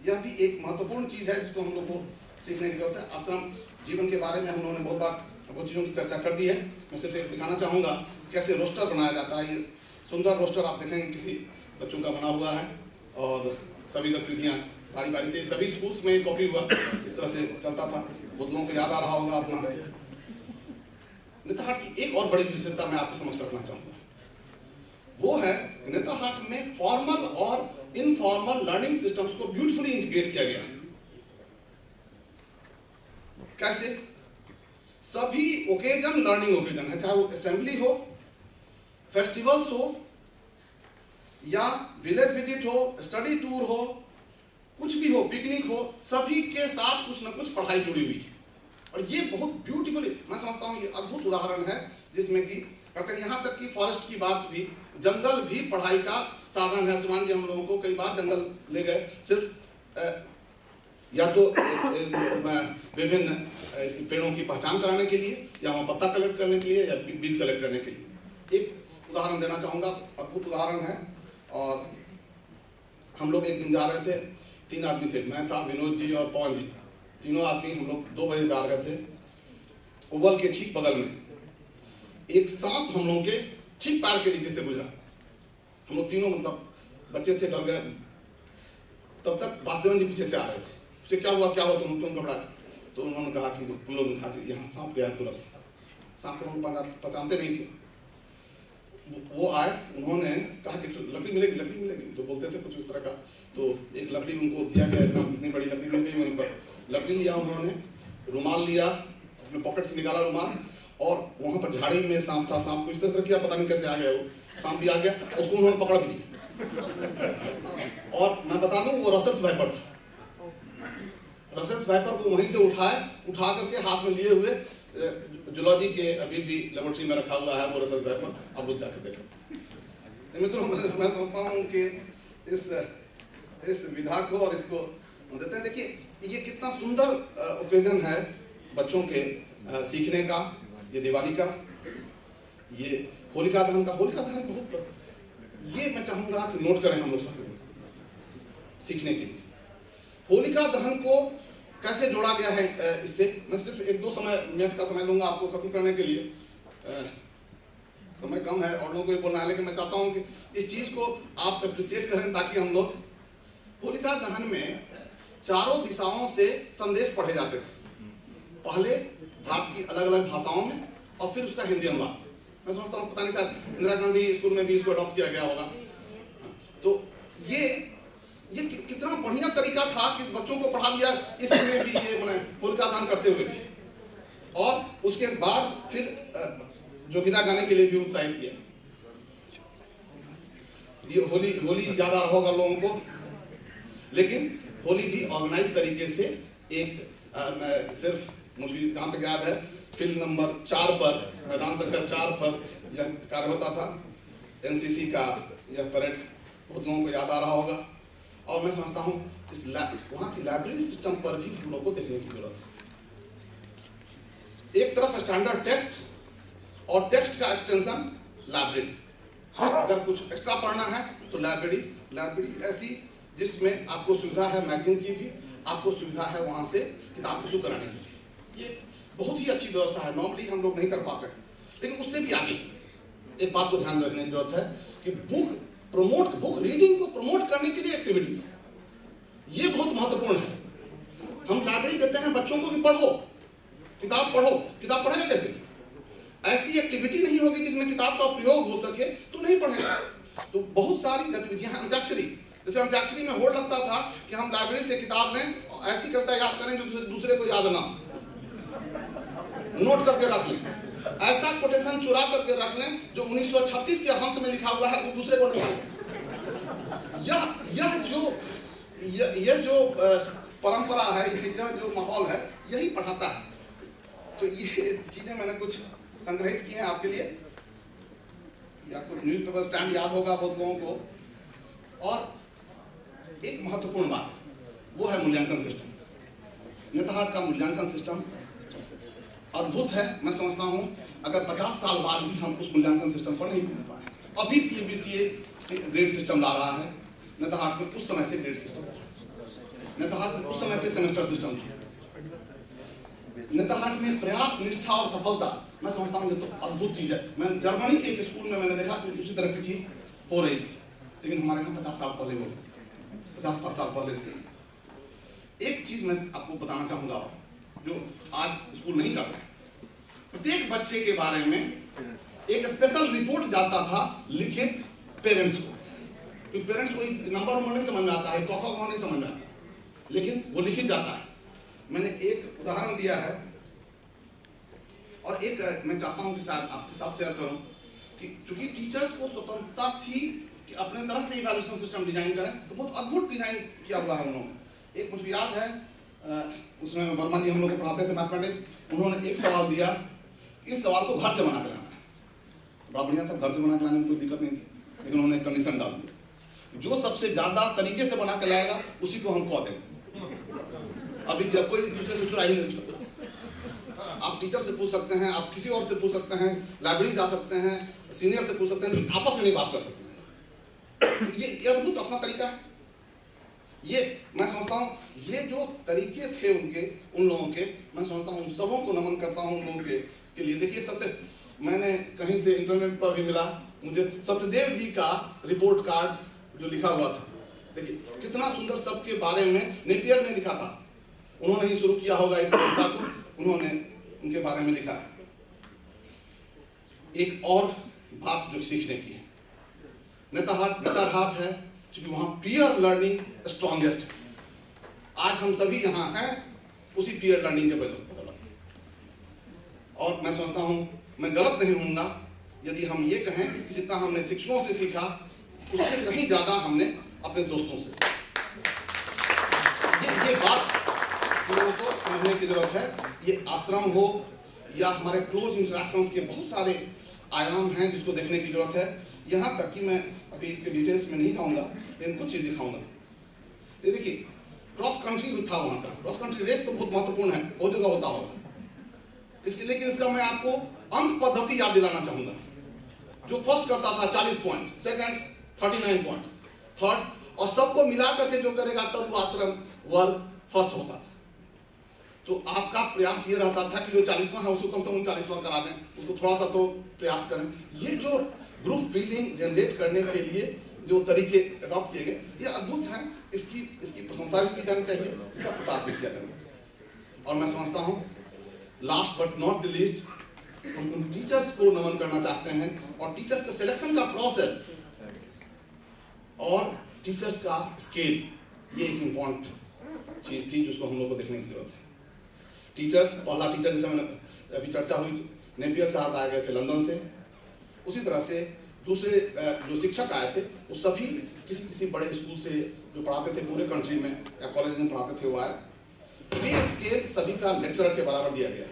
यह भी एक महत्वपूर्ण चीज़ है जिसको हम लोग को सीखने की जरूरत है। आश्रम जीवन के बारे में हम लोगों ने बहुत बार बहुत चीज़ों की चर्चा कर दी है। मैं सिर्फ एक दिखाना चाहूँगा कैसे रोस्टर बनाया जाता है। ये सुंदर रोस्टर आप देखेंगे किसी बच्चों का बना हुआ है और सभी गतिविधियाँ बारी बारी से, सभी स्कूल्स में कॉपी हुआ इस तरह से चलता था। बहुत लोगों को याद आ रहा होगा अपना। नेतरहाट की एक और बड़ी विशेषता मैं आपके समक्ष रखना चाहूँगा, वो है नेतरहाट में फॉर्मल और इनफॉर्मल लर्निंग सिस्टम्स को ब्यूटीफुली इंटीग्रेट किया गया है। कैसे? सभी ओकेजन लर्निंग ओकेजन है, चाहे वो असेंबली हो, फेस्टिवल्स हो या विलेज विजिट हो, स्टडी टूर हो, कुछ भी हो, पिकनिक हो, सभी के साथ कुछ ना कुछ पढ़ाई जुड़ी हुई है। और ये बहुत ब्यूटीफुली, मैं समझता हूँ ये अद्भुत उदाहरण है जिसमें कि कहते हैं यहाँ तक कि फॉरेस्ट की बात भी, जंगल भी पढ़ाई का साधन है। सुमान जी हम लोगों को कई बार जंगल ले गए, सिर्फ या तो विभिन्न पेड़ों की पहचान कराने के लिए, या वहाँ पत्ता कलेक्ट करने के लिए, या बीज कलेक्ट करने के लिए। एक उदाहरण देना चाहूँगा, अद्भुत उदाहरण है। और हम लोग एक दिन जा रहे थे, 3 आदमी थे, मैं था, विनोद जी और पवन जी, तीनों आदमी हम लोग 2 बजे जा रहे थे। उबल के ठीक बगल में एक सांप हम लोगों के ठीक पैर के नीचे से गुजरा। हम लोग तीनों मतलब बच्चे थे, डर गए। तब तक वासुदेवन जी पीछे से आ रहे थे, उससे क्या हुआ तुम घबराए? तो उन्होंने कहा कि हम लोगों ने कहा कि यहाँ सांप गया है तुरंत। सांप को हम पहचानते नहीं थे। वो आए, उन्होंने कहा कि लकड़ी मिलेगी, तो बोलते थे कुछ इस तरह का। तो एक लकड़ी उनको दिया गया, इतनी बड़ी लकड़ी मिल गई। वहीं पर लकड़ी लिया उन्होंने, रुमाल लिया, अपने पॉकेट से निकाला रुमाल, और वहाँ पर झाड़ी में सांप था। सांप को इस तरह से किया, पता नहीं कैसे आ गया वो, सांप भी आ गया, उसको उन्होंने पकड़ भी लिया। और मैं बता दूं वो रसस वाइपर था। रसस वाइपर को वहीं से उठा करके हाथ में लिए हुए जूलॉजी के अभी भी लेबोरेटरी में रखा हुआ है वो रसस वाइपर, आप लोग जाकर देख सकते हैं। मित्रों, मैं समझता हूँ कि इस विधा को और इसको देते हैं। देखिए ये कितना सुंदर ओकेजन है बच्चों के सीखने का। ये दिवाली का, ये होलिका दहन का। होलिका दहन बहुत, ये मैं चाहूँगा कि नोट करें हम लोग सब सीखने के लिए। होलिका दहन को कैसे जोड़ा गया है इससे, मैं सिर्फ 1-2 मिनट का समय लूंगा आपको खत्म करने के लिए। समय कम है और लोगों को ये बोलना है, लेकिन मैं चाहता हूँ कि इस चीज़ को आप अप्रिशिएट करें ताकि हम लोग। होलिका दहन में चारों दिशाओं से संदेश पढ़े जाते थे, पहले भारत की अलग अलग भाषाओं में और फिर उसका हिंदी अनुवाद। मैं समझता हूँ, पता नहीं शायद इंदिरा गांधी स्कूल में भी इसको अडॉप्ट किया गया होगा। तो ये कितना बढ़िया तरीका था कि बच्चों को पढ़ा दिया, इसमें भी ये होलिका दहन करते हुए भी, और उसके बाद फिर जो गीता गाने के लिए भी उत्साहित किया। ये होली याद आ रहा होगा लोगों को, लेकिन होली भी ऑर्गेनाइज तरीके से एक सिर्फ मुझे जहाँ तक याद है फील्ड नंबर 4 पर, मैदान संख्या 4 पर यह कार्य होता था। एनसीसी का यह परेड बहुत लोगों को याद आ रहा होगा। और मैं समझता हूँ इस वहाँ की लाइब्रेरी सिस्टम पर भी हम लोगों को देखने की जरूरत है। एक तरफ स्टैंडर्ड टेक्स्ट और टेक्स्ट का एक्सटेंशन लाइब्रेरी। अगर कुछ एक्स्ट्रा पढ़ना है तो लाइब्रेरी ऐसी जिसमें आपको सुविधा है मैगजीन की भी, आपको सुविधा है वहाँ से किताब को शुरू कराने की भी। ये बहुत ही अच्छी व्यवस्था है, नॉर्मली हम लोग नहीं कर पाते। लेकिन उससे भी आगे एक बात को ध्यान रखने की जरूरत है कि बुक रीडिंग को प्रमोट करने के लिए एक्टिविटीज, ये बहुत महत्वपूर्ण है। हम लाइब्रेरी कहते हैं बच्चों को भी पढ़ो, किताब पढ़ेंगे कैसे? ऐसी एक्टिविटी नहीं होगी जिसमें किताब का प्रयोग हो सके तो नहीं पढ़ेंगे। तो बहुत सारी गतिविधियां, अंत्याक्षरी, जैसे अंत्याक्षरी में होड़ लगता था कि हम लाइब्रेरी से किताब लें और ऐसी कविता याद करें जो दूसरे को याद ना, नोट करके रख लें, ऐसा कोटेशन चुरा करके रख लें जो 1936 के हंस में लिखा हुआ है वो दूसरे को नहीं आए। यह जो परंपरा है, यह जो माहौल है यही पढ़ाता है। तो ये चीज़ें मैंने कुछ संग्रहित की हैं आपके लिए। ये आपको न्यूज़पेपर स्टैंड याद होगा बहुत लोगों को। और एक महत्वपूर्ण बात वो है मूल्यांकन सिस्टम। नेतरहाट का मूल्यांकन सिस्टम अद्भुत है। मैं समझता हूँ अगर 50 साल बाद भी हम उस मूल्यांकन सिस्टम पर नहीं पहुँच पाए। अभी CBSE ग्रेड सिस्टम ला रहा है, नेतरहाट में उस समय से ग्रेड सिस्टम, नेतरहाट में उस समय से सेमेस्टर सिस्टम था। नेतरहाट में प्रयास, निष्ठा और सफलता, मैं समझता हूँ ये तो अद्भुत चीज़ है। मैं जर्मनी के एक स्कूल में मैंने देखा कि दूसरी तरह की चीज़ हो रही थी, लेकिन हमारे यहाँ 50 साल पहले हो गई, 50 साल पहले से। एक चीज़ मैं आपको बताना चाहूँगा जो आज स्कूल नहीं कर रहे। प्रत्येक बच्चे के बारे में एक स्पेशल रिपोर्ट जाता था लिखित पेरेंट्स को, क्योंकि पेरेंट्स को नंबर नहीं समझ में आता है, कॉखा नहीं समझ में आता, लेकिन वो लिखित जाता है। मैंने एक उदाहरण दिया है और एक मैं चाहता हूं कि शायद आपके साथ शेयर करूं कि चूंकि टीचर्स को स्वतंत्रता थी कि अपने तरह से इवैल्यूएशन सिस्टम डिजाइन करें, तो बहुत अद्भुत डिजाइन किया हुआ है उन्होंने। एक मुझे याद है, उसमें वर्मा जी हम लोग को पढ़ाते थे मैथमेटिक्स, उन्होंने एक सवाल दिया, इस सवाल को घर से बना के लाना है। बड़ा बढ़िया था, घर से बना के लाने में कोई दिक्कत नहीं थी, लेकिन उन्होंने एक कंडीशन डाल दी, जो सबसे ज्यादा तरीके से बना के लाएगा उसी को हम कह देंगे। अभी जब कोई दूसरे से चुरा ही नहीं सकता। आप टीचर से पूछ सकते हैं, आप किसी और से पूछ सकते हैं, लाइब्रेरी जा सकते हैं, सीनियर से पूछ सकते हैं, आपस में नहीं बात कर सकते हैं। ये अद्भुत अपना तरीका है। ये मैं समझता हूँ ये जो तरीके थे उनके, उन लोगों के, मैं समझता हूँ उन सबों को नमन करता हूँ उन लोगों के लिए। देखिए सत्य, मैंने कहीं से इंटरनेट पर भी मिला मुझे सत्यदेव जी का रिपोर्ट कार्ड जो लिखा हुआ था। देखिए कितना सुंदर, सबके बारे में नेपियर ने लिखा था, उन्होंने ही शुरू किया होगा इस व्यवस्था को, उन्होंने उनके बारे में लिखा है। एक और बात जो सीखने की है, नेतरहाट है क्योंकि वहां पीयर लर्निंग स्ट्रॉन्गेस्ट है। आज हम सभी यहाँ हैं उसी पीयर लर्निंग के बदौलत। और मैं समझता हूँ मैं गलत नहीं होऊंगा यदि हम ये कहें कि जितना हमने शिक्षकों से सीखा उससे कहीं ज्यादा हमने अपने दोस्तों से सीखा। ये बात लोगों को समझने की जरूरत है। ये आश्रम हो या हमारे क्लोज इंटरेक्शंस के बहुत सारे आयाम हैं जिसको देखने की जरूरत है। यहाँ तक कि मैं अभी के डिटेल्स में नहीं जाऊँगा, लेकिन कुछ चीज़ दिखाऊंगा। ये देखिए क्रॉस कंट्री था वहाँ का। क्रॉस कंट्री रेस तो बहुत महत्वपूर्ण है, बहुत जगह होता होगा इसके, लेकिन इसका मैं आपको अंक पद्धति याद दिलाना चाहूँगा। जो फर्स्ट करता था 40 पॉइंट, सेकंड 39 पॉइंट्स, थर्ड, और सबको मिला करके जो करेगा तब वो आश्रम वर्ग फर्स्ट होता था। तो आपका प्रयास ये रहता था कि जो 40वां है उसको कम से कम 40वां करा दें, उसको थोड़ा सा तो प्रयास करें। ये जो ग्रुप फीलिंग जनरेट करने के लिए जो तरीके अडॉप्ट किए गए, ये अद्भुत हैं। इसकी प्रशंसा भी की जानी चाहिए, इसका प्रसाद भी किया जाना चाहिए। और मैं समझता हूँ last but not the least, हम उन टीचर्स को नमन करना चाहते हैं और टीचर्स का सिलेक्शन का प्रोसेस और टीचर्स का स्केल, ये एक इम्पॉर्टेंट चीज़ थी जिसको हम लोग को देखने की जरूरत है। टीचर्स, पहला टीचर जैसे मैंने अभी चर्चा हुई, नेपियर साहब आए गए थे लंदन से, उसी तरह से दूसरे जो शिक्षक आए थे वो सभी किसी बड़े स्कूल से जो पढ़ाते थे पूरे कंट्री में या कॉलेज में पढ़ाते थे वो आए। पे स्केल सभी का लेक्चरर के बराबर दिया गया।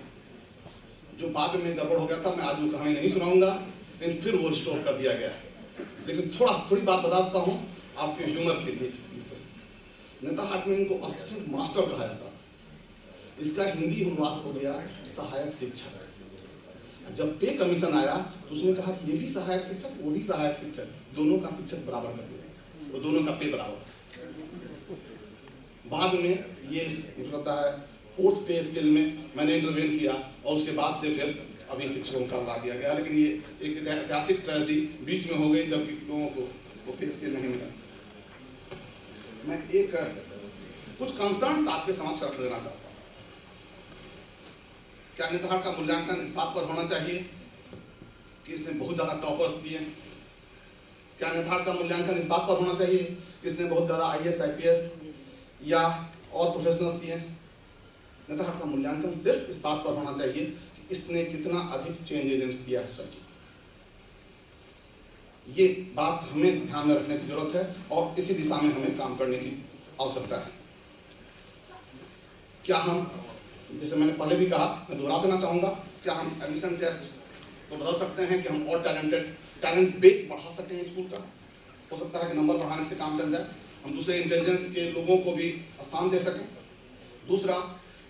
जो बाद में गड़बड़ हो गया था, मैं आज वो कहानी नहीं सुनाऊंगा, लेकिन फिर वो रिस्टोर कर दिया गया। लेकिन थोड़ी बात बताता हूँ आपके ह्यूमर के लिए। नेतरहाट में इनको असिस्टेंट मास्टर कहा जाता था, इसका हिंदी अनुवाद हो गया सहायक शिक्षक। जब पे कमीशन आया तो उसने कहा कि ये भी सहायक शिक्षक, वो भी सहायक शिक्षक, दोनों का शिक्षक बराबर कर दिया, वो दोनों का पे बराबर। बाद में ये मुझे लगता है 4th पे स्केल में मैंने इंटरवेन किया और उसके बाद से फिर अभी शिक्षकों का ला दिया गया। लेकिन ये एक ऐतिहासिक ट्रेजेडी बीच में हो गई जबकि लोगों को वो पे स्केल नहीं मिला। मैं कुछ कंसर्न्स आपके समक्ष रख देना चाहता हूँ। क्या नेतरहाट का मूल्यांकन इस बात पर होना चाहिए कि इसने बहुत ज़्यादा टॉपर्स दिए? क्या नेतरहाट का मूल्यांकन इस बात पर होना चाहिए कि इसने बहुत ज़्यादा IAS IPS या और प्रोफेशनल्स दिए? नेतरहाट का मूल्यांकन सिर्फ इस बात पर होना चाहिए कि इसने कितना अधिक चेंज एजेंट्स दिया सोसाइटी। ये बात हमें ध्यान में रखने की जरूरत है और इसी दिशा में हमें काम करने की आवश्यकता है। क्या हम, जैसे मैंने पहले भी कहा, मैं दोहरा देना चाहूँगा, क्या हम एडमिशन टेस्ट को बदल सकते हैं कि हम और टैलेंट बेस बढ़ा सकें स्कूल का। हो सकता है कि नंबर बढ़ाने से काम चल जाए, हम दूसरे इंटेलिजेंस के लोगों को भी स्थान दे सकें। दूसरा,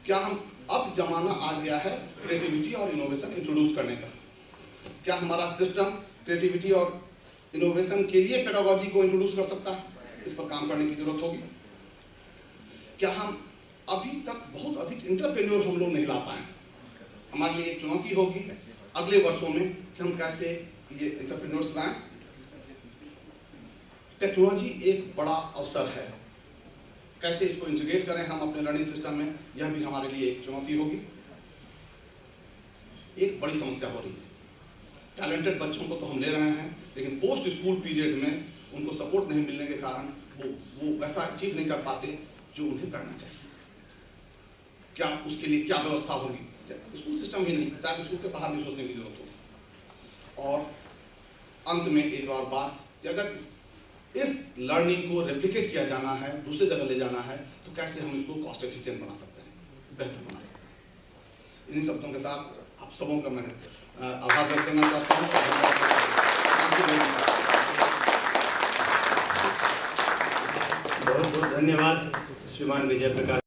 क्या हम, अब जमाना आ गया है क्रिएटिविटी और इनोवेशन इंट्रोड्यूस करने का, क्या हमारा सिस्टम क्रिएटिविटी और इनोवेशन के लिए पेडागोजी को इंट्रोड्यूस कर सकता है, इस पर काम करने की जरूरत होगी। क्या हम अभी तक बहुत अधिक इंटरप्रेन्योर हम लोग नहीं ला पाए, हमारे लिए एक चुनौती होगी अगले वर्षों में कि हम कैसे ये इंटरप्रेन्योर्स लाएं। टेक्नोलॉजी एक बड़ा अवसर है, कैसे इसको इंटीग्रेट करें हम अपने लर्निंग सिस्टम में, यह भी हमारे लिए एक चुनौती होगी। एक बड़ी समस्या हो रही है, टैलेंटेड बच्चों को तो हम ले रहे हैं, लेकिन पोस्ट स्कूल पीरियड में उनको सपोर्ट नहीं मिलने के कारण वो वैसा अचीव नहीं कर पाते जो उन्हें करना चाहिए। क्या उसके लिए क्या व्यवस्था होगी, स्कूल सिस्टम ही नहीं, शायद स्कूल के बाहर भी सोचने की जरूरत होगी। और अंत में एक और बात कि अगर इस लर्निंग को रेप्लिकेट किया जाना है, दूसरे जगह ले जाना है, तो कैसे हम इसको कॉस्ट एफिशिएंट बना सकते हैं, बेहतर बना सकते हैं। इन्हीं शब्दों के साथ आप सबों का मैं आभार व्यक्त करना चाहता हूँ। बहुत बहुत धन्यवाद श्रीमान विजय प्रकाश।